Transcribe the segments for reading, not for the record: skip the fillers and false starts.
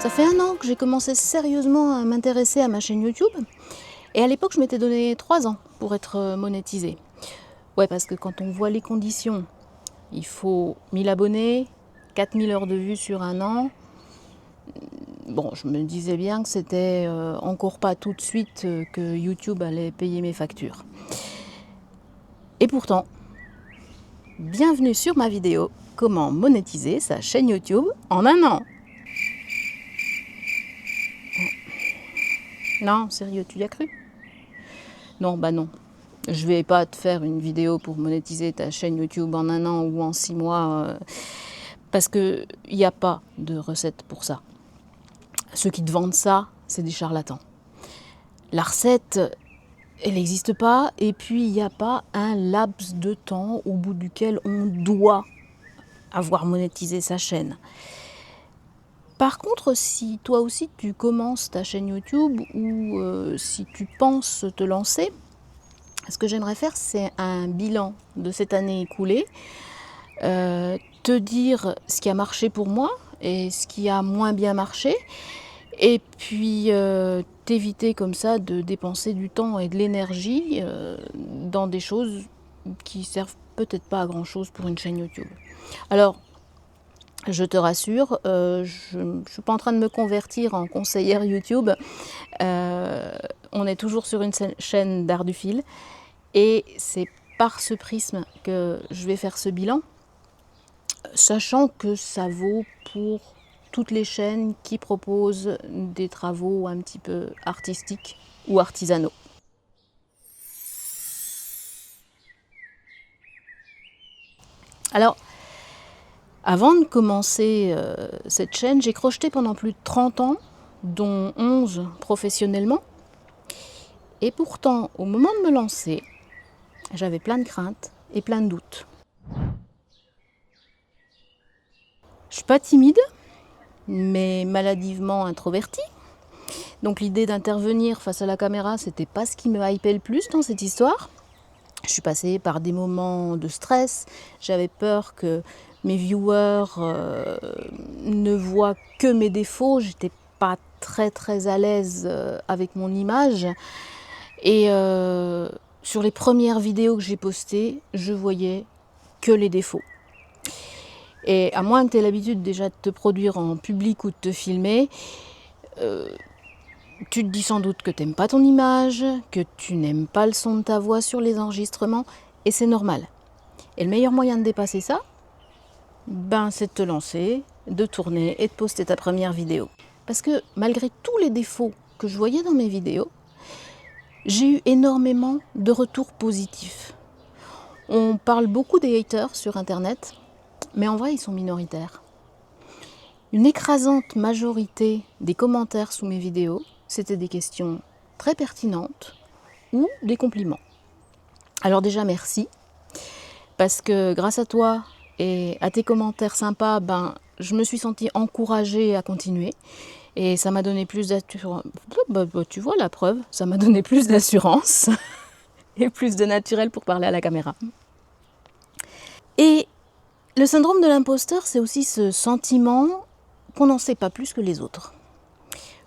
Ça fait 1 an que j'ai commencé sérieusement à m'intéresser à ma chaîne YouTube. Et à l'époque, je m'étais donné 3 ans pour être monétisée. Ouais, parce que quand on voit les conditions, il faut 1000 abonnés, 4000 heures de vues sur 1 an. Bon, je me disais bien que c'était encore pas tout de suite que YouTube allait payer mes factures. Et pourtant, bienvenue sur ma vidéo « Comment monétiser sa chaîne YouTube en 1 an ». Non, sérieux, tu y as cru? Non, bah non. Je vais pas te faire une vidéo pour monétiser ta chaîne YouTube en 1 an ou en 6 mois, parce qu'il n'y a pas de recette pour ça. Ceux qui te vendent ça, c'est des charlatans. La recette, elle n'existe pas, et puis il n'y a pas un laps de temps au bout duquel on doit avoir monétisé sa chaîne. Par contre, si toi aussi tu commences ta chaîne YouTube ou si tu penses te lancer, ce que j'aimerais faire, c'est un bilan de cette année écoulée, te dire ce qui a marché pour moi et ce qui a moins bien marché, et puis t'éviter comme ça de dépenser du temps et de l'énergie dans des choses qui servent peut-être pas à grand chose pour une chaîne YouTube. Alors, je te rassure, je ne suis pas en train de me convertir en conseillère YouTube. On est toujours sur une chaîne d'art du fil. Et c'est par ce prisme que je vais faire ce bilan, sachant que ça vaut pour toutes les chaînes qui proposent des travaux un petit peu artistiques ou artisanaux. Alors, avant de commencer cette chaîne, j'ai crocheté pendant plus de 30 ans, dont 11 professionnellement. Et pourtant, au moment de me lancer, j'avais plein de craintes et plein de doutes. Je suis pas timide, mais maladivement introvertie. Donc l'idée d'intervenir face à la caméra, c'était pas ce qui me hypait le plus dans cette histoire. Je suis passée par des moments de stress. J'avais peur que mes viewers ne voient que mes défauts. J'étais pas très à l'aise avec mon image. Et sur les premières vidéos que j'ai postées, je voyais que les défauts. Et à moins que tu aies l'habitude déjà de te produire en public ou de te filmer, tu te dis sans doute que tu n'aimes pas ton image, que tu n'aimes pas le son de ta voix sur les enregistrements, et c'est normal. Et le meilleur moyen de dépasser ça, c'est de te lancer, de tourner et de poster ta première vidéo. Parce que malgré tous les défauts que je voyais dans mes vidéos, j'ai eu énormément de retours positifs. On parle beaucoup des haters sur Internet, mais en vrai, ils sont minoritaires. Une écrasante majorité des commentaires sous mes vidéos, c'était des questions très pertinentes ou des compliments. Alors déjà, merci, parce que grâce à toi et à tes commentaires sympas, je me suis sentie encouragée à continuer. Et ça m'a donné plus d'assurance. Tu vois la preuve, ça m'a donné plus d'assurance et plus de naturel pour parler à la caméra. Et le syndrome de l'imposteur, c'est aussi ce sentiment qu'on n'en sait pas plus que les autres.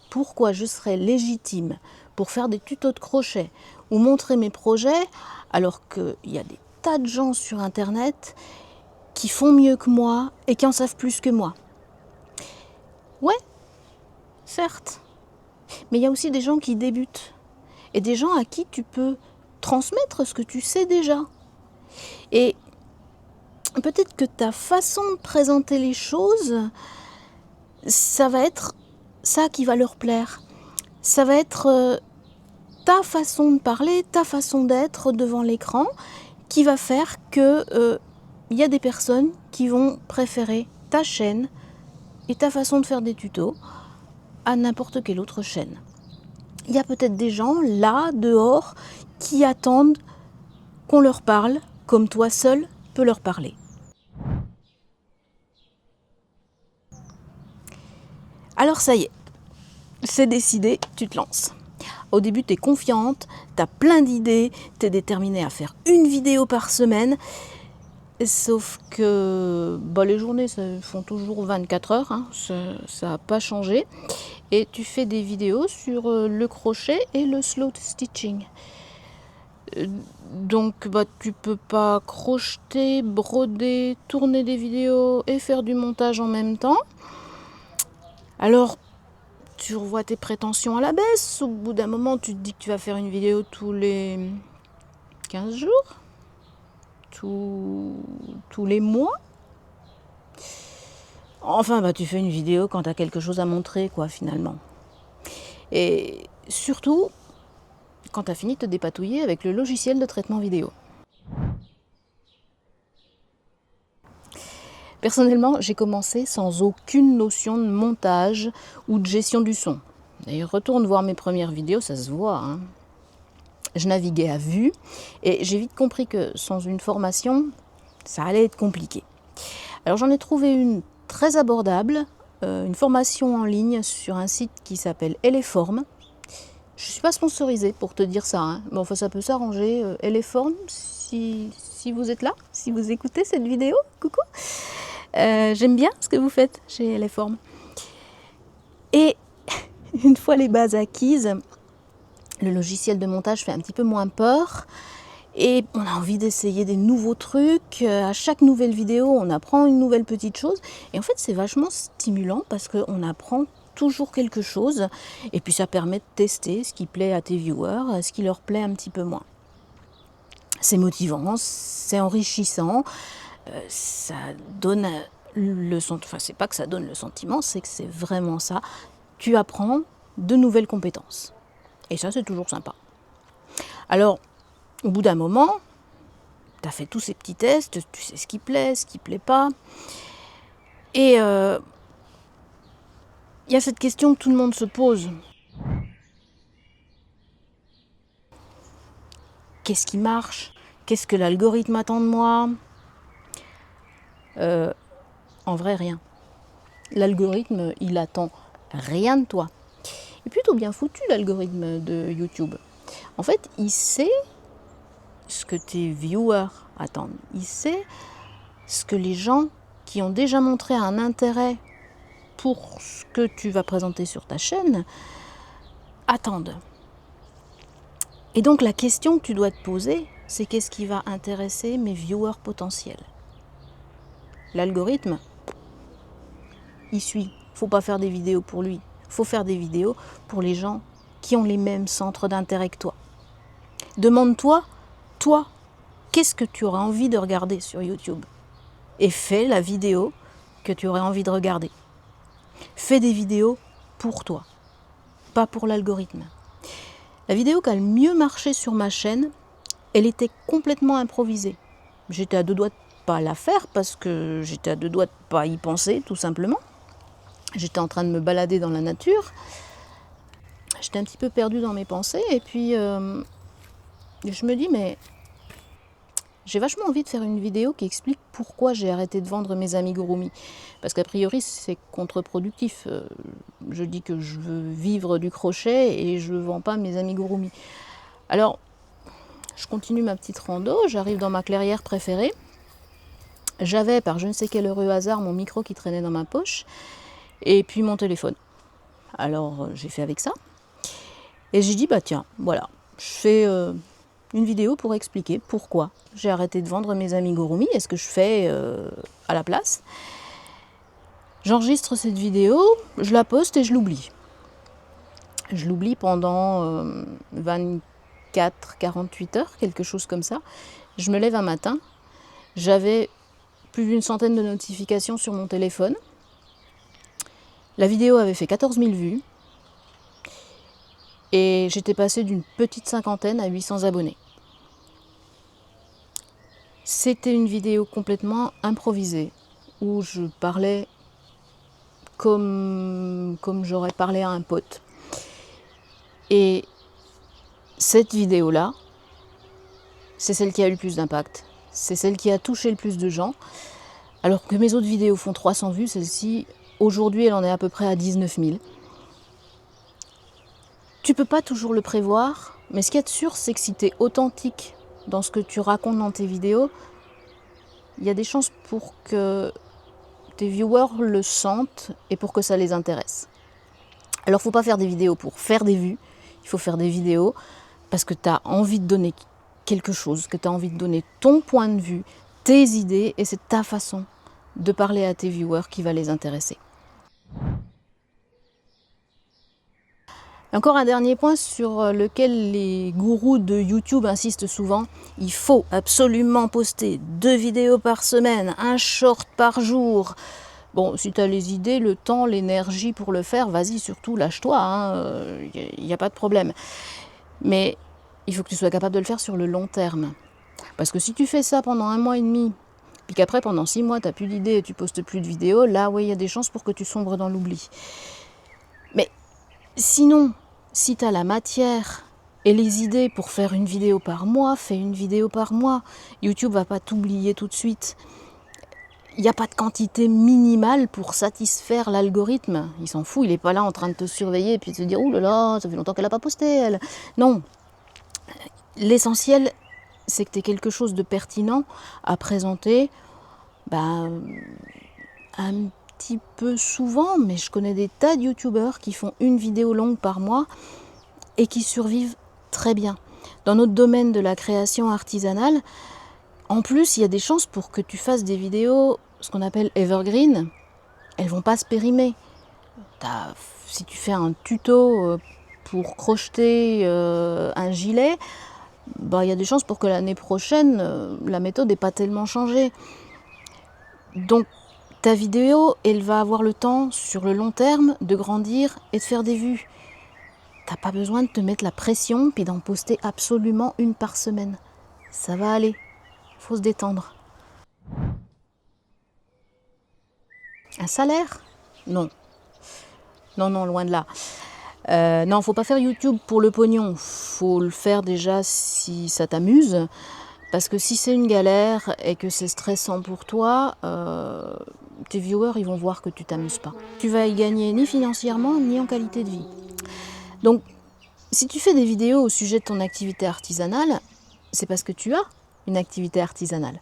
Pourquoi je serais légitime pour faire des tutos de crochet ou montrer mes projets alors qu'il y a des tas de gens sur Internet qui font mieux que moi et qui en savent plus que moi? Ouais, certes. Mais il y a aussi des gens qui débutent et des gens à qui tu peux transmettre ce que tu sais déjà. Et peut-être que ta façon de présenter les choses, ça va être ça qui va leur plaire. Ça va être ta façon de parler, ta façon d'être devant l'écran qui va faire que y a des personnes qui vont préférer ta chaîne et ta façon de faire des tutos à n'importe quelle autre chaîne. Il y a peut-être des gens là, dehors, qui attendent qu'on leur parle comme toi seul peux leur parler. Alors ça y est, c'est décidé, tu te lances. Au début, tu es confiante, tu as plein d'idées, tu es déterminée à faire une vidéo par semaine. Sauf que bah, les journées ça font toujours 24 heures, hein, ça n'a pas changé. Et tu fais des vidéos sur le crochet et le slow stitching. Donc bah, tu peux pas crocheter, broder, tourner des vidéos et faire du montage en même temps. Alors tu revois tes prétentions à la baisse. Au bout d'un moment, tu te dis que tu vas faire une vidéo tous les 15 jours, tous les mois. Enfin, bah, tu fais une vidéo quand tu as quelque chose à montrer, quoi, finalement. Et surtout, quand tu as fini de te dépatouiller avec le logiciel de traitement vidéo. Personnellement, j'ai commencé sans aucune notion de montage ou de gestion du son. D'ailleurs, retourne voir mes premières vidéos, ça se voit, hein. Je naviguais à vue et j'ai vite compris que sans une formation, ça allait être compliqué. Alors j'en ai trouvé une très abordable, une formation en ligne sur un site qui s'appelle Eleform. Je ne suis pas sponsorisée pour te dire ça, hein. Mais enfin ça peut s'arranger. Eleform, si vous êtes là, si vous écoutez cette vidéo, coucou. J'aime bien ce que vous faites chez Eleform. Et une fois les bases acquises, le logiciel de montage fait un petit peu moins peur. Et on a envie d'essayer des nouveaux trucs. À chaque nouvelle vidéo, on apprend une nouvelle petite chose. Et en fait, c'est vachement stimulant parce qu'on apprend toujours quelque chose. Et puis, ça permet de tester ce qui plaît à tes viewers, ce qui leur plaît un petit peu moins. C'est motivant, c'est enrichissant. Ça donne le sentiment. Enfin, c'est pas que ça donne le sentiment, c'est que c'est vraiment ça. Tu apprends de nouvelles compétences. Et ça, c'est toujours sympa. Alors, au bout d'un moment, tu as fait tous ces petits tests, tu sais ce qui plaît pas. Et il y a cette question que tout le monde se pose. Qu'est-ce qui marche? Qu'est-ce que l'algorithme attend de moi? En vrai, rien. L'algorithme, il attend rien de toi. Il est plutôt bien foutu, l'algorithme de YouTube. En fait, il sait ce que tes viewers attendent. Il sait ce que les gens qui ont déjà montré un intérêt pour ce que tu vas présenter sur ta chaîne attendent. Et donc la question que tu dois te poser, c'est qu'est-ce qui va intéresser mes viewers potentiels? L'algorithme, il suit. Faut pas faire des vidéos pour lui. Faut faire des vidéos pour les gens qui ont les mêmes centres d'intérêt que toi. Demande-toi, toi, qu'est-ce que tu aurais envie de regarder sur YouTube? Et fais la vidéo que tu aurais envie de regarder. Fais des vidéos pour toi, pas pour l'algorithme. La vidéo qui a le mieux marché sur ma chaîne, elle était complètement improvisée. J'étais à deux doigts de pas la faire parce que j'étais à deux doigts de pas y penser, tout simplement. J'étais en train de me balader dans la nature. J'étais un petit peu perdue dans mes pensées et puis je me dis mais j'ai vachement envie de faire une vidéo qui explique pourquoi j'ai arrêté de vendre mes amigurumis. Parce qu'a priori, c'est contre-productif. Je dis que je veux vivre du crochet et je ne vends pas mes amigurumis. Alors, je continue ma petite rando, j'arrive dans ma clairière préférée. J'avais, par je ne sais quel heureux hasard, mon micro qui traînait dans ma poche et puis mon téléphone. Alors, j'ai fait avec ça. Et j'ai dit, bah tiens, voilà, je fais une vidéo pour expliquer pourquoi j'ai arrêté de vendre mes amigurumis et ce que je fais à la place. J'enregistre cette vidéo, je la poste et je l'oublie. Je l'oublie pendant 24-48 heures, quelque chose comme ça. Je me lève un matin, j'avais plus d'une centaine de notifications sur mon téléphone. La vidéo avait fait 14 000 vues. Et j'étais passée d'une petite cinquantaine à 800 abonnés. C'était une vidéo complètement improvisée, où je parlais comme j'aurais parlé à un pote. Et cette vidéo-là, c'est celle qui a eu le plus d'impact. C'est celle qui a touché le plus de gens. Alors que mes autres vidéos font 300 vues, celle-ci, aujourd'hui, elle en est à peu près à 19 000. Tu peux pas toujours le prévoir, mais ce qu'il y a de sûr, c'est que si tu es authentique dans ce que tu racontes dans tes vidéos, il y a des chances pour que tes viewers le sentent et pour que ça les intéresse. Alors, il ne faut pas faire des vidéos pour faire des vues, il faut faire des vidéos parce que tu as envie de donner quelque chose, que tu as envie de donner ton point de vue, tes idées, et c'est ta façon de parler à tes viewers qui va les intéresser. Encore un dernier point sur lequel les gourous de YouTube insistent souvent, il faut absolument poster 2 vidéos par semaine, un short par jour. Bon, si tu as les idées, le temps, l'énergie pour le faire, vas-y, surtout lâche-toi, il n'y a pas de problème. Mais il faut que tu sois capable de le faire sur le long terme. Parce que si tu fais ça pendant 1 mois et demi, puis qu'après pendant 6 mois tu n'as plus d'idées et tu postes plus de vidéos, là oui, il y a des chances pour que tu sombres dans l'oubli. Mais sinon, si tu as la matière et les idées pour faire une vidéo par mois, fais une vidéo par mois. YouTube ne va pas t'oublier tout de suite. Il n'y a pas de quantité minimale pour satisfaire l'algorithme. Il s'en fout, il n'est pas là en train de te surveiller et puis de se dire « Ouh là là, ça fait longtemps qu'elle n'a pas posté, elle ». Non. L'essentiel, c'est que tu aies quelque chose de pertinent à présenter, un petit peu souvent, mais je connais des tas de youtubeurs qui font une vidéo longue par mois et qui survivent très bien. Dans notre domaine de la création artisanale, en plus, il y a des chances pour que tu fasses des vidéos, ce qu'on appelle evergreen, elles ne vont pas se périmer. Si tu fais un tuto pour crocheter un gilet, il y a des chances pour que l'année prochaine, la méthode n'ait pas tellement changé. Donc, ta vidéo, elle va avoir le temps, sur le long terme, de grandir et de faire des vues. T'as pas besoin de te mettre la pression puis d'en poster absolument 1 par semaine. Ça va aller. Faut se détendre. Un salaire? Non. Non, loin de là. Non, faut pas faire YouTube pour le pognon. Faut le faire déjà si ça t'amuse. Parce que si c'est une galère et que c'est stressant pour toi, tes viewers, ils vont voir que tu t'amuses pas. Tu vas y gagner ni financièrement, ni en qualité de vie. Donc, si tu fais des vidéos au sujet de ton activité artisanale, c'est parce que tu as une activité artisanale.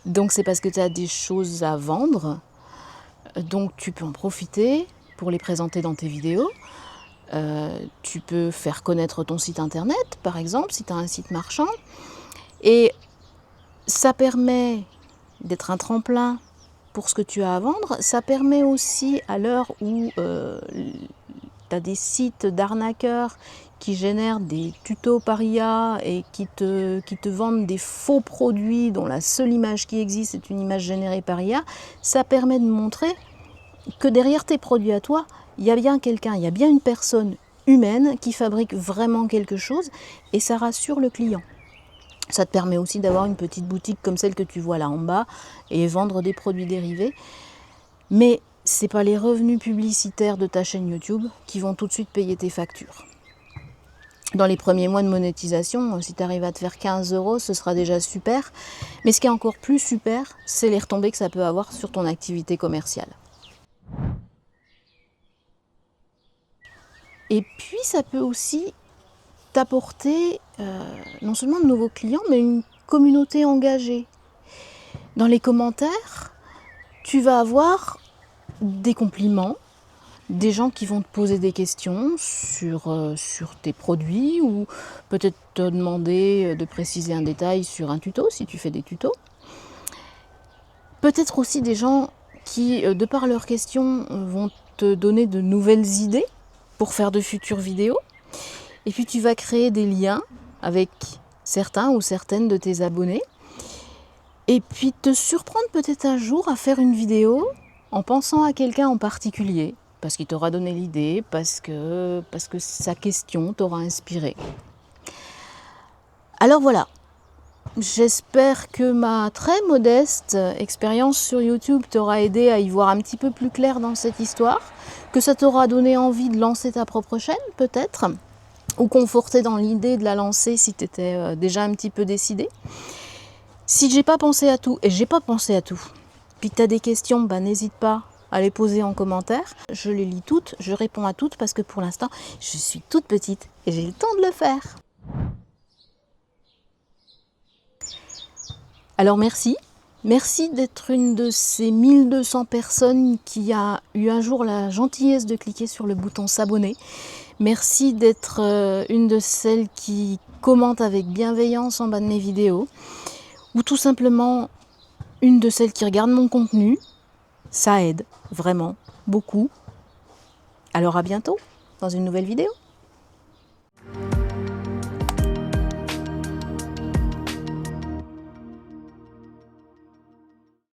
Donc c'est parce que tu as des choses à vendre, donc tu peux en profiter pour les présenter dans tes vidéos. Tu peux faire connaître ton site internet, par exemple, si tu as un site marchand. Et ça permet d'être un tremplin pour ce que tu as à vendre. Ça permet aussi, à l'heure où tu as des sites d'arnaqueurs qui génèrent des tutos par IA et qui te vendent des faux produits dont la seule image qui existe est une image générée par IA, ça permet de montrer que derrière tes produits à toi, il y a bien quelqu'un, il y a bien une personne humaine qui fabrique vraiment quelque chose et ça rassure le client. Ça te permet aussi d'avoir une petite boutique comme celle que tu vois là en bas et vendre des produits dérivés. Mais ce n'est pas les revenus publicitaires de ta chaîne YouTube qui vont tout de suite payer tes factures. Dans les premiers mois de monétisation, si tu arrives à te faire 15 €, ce sera déjà super. Mais ce qui est encore plus super, c'est les retombées que ça peut avoir sur ton activité commerciale. Et puis, ça peut aussi t'apporter non seulement de nouveaux clients, mais une communauté engagée. Dans les commentaires, tu vas avoir des compliments, des gens qui vont te poser des questions sur tes produits ou peut-être te demander de préciser un détail sur un tuto si tu fais des tutos. Peut-être aussi des gens qui, de par leurs questions, vont te donner de nouvelles idées pour faire de futures vidéos. Et puis tu vas créer des liens avec certains ou certaines de tes abonnés. Et puis te surprendre peut-être un jour à faire une vidéo en pensant à quelqu'un en particulier, parce qu'il t'aura donné l'idée, parce que sa question t'aura inspiré. Alors voilà, j'espère que ma très modeste expérience sur YouTube t'aura aidé à y voir un petit peu plus clair dans cette histoire, que ça t'aura donné envie de lancer ta propre chaîne peut-être, ou conforté dans l'idée de la lancer si tu étais déjà un petit peu décidé. Si j'ai pas pensé à tout, et j'ai pas pensé à tout, puis que tu as des questions, n'hésite pas à les poser en commentaire. Je les lis toutes, je réponds à toutes parce que pour l'instant, je suis toute petite et j'ai le temps de le faire. Alors merci Merci d'être une de ces 1200 personnes qui a eu un jour la gentillesse de cliquer sur le bouton s'abonner. Merci d'être une de celles qui commentent avec bienveillance en bas de mes vidéos. Ou tout simplement une de celles qui regardent mon contenu. Ça aide vraiment beaucoup. Alors à bientôt dans une nouvelle vidéo.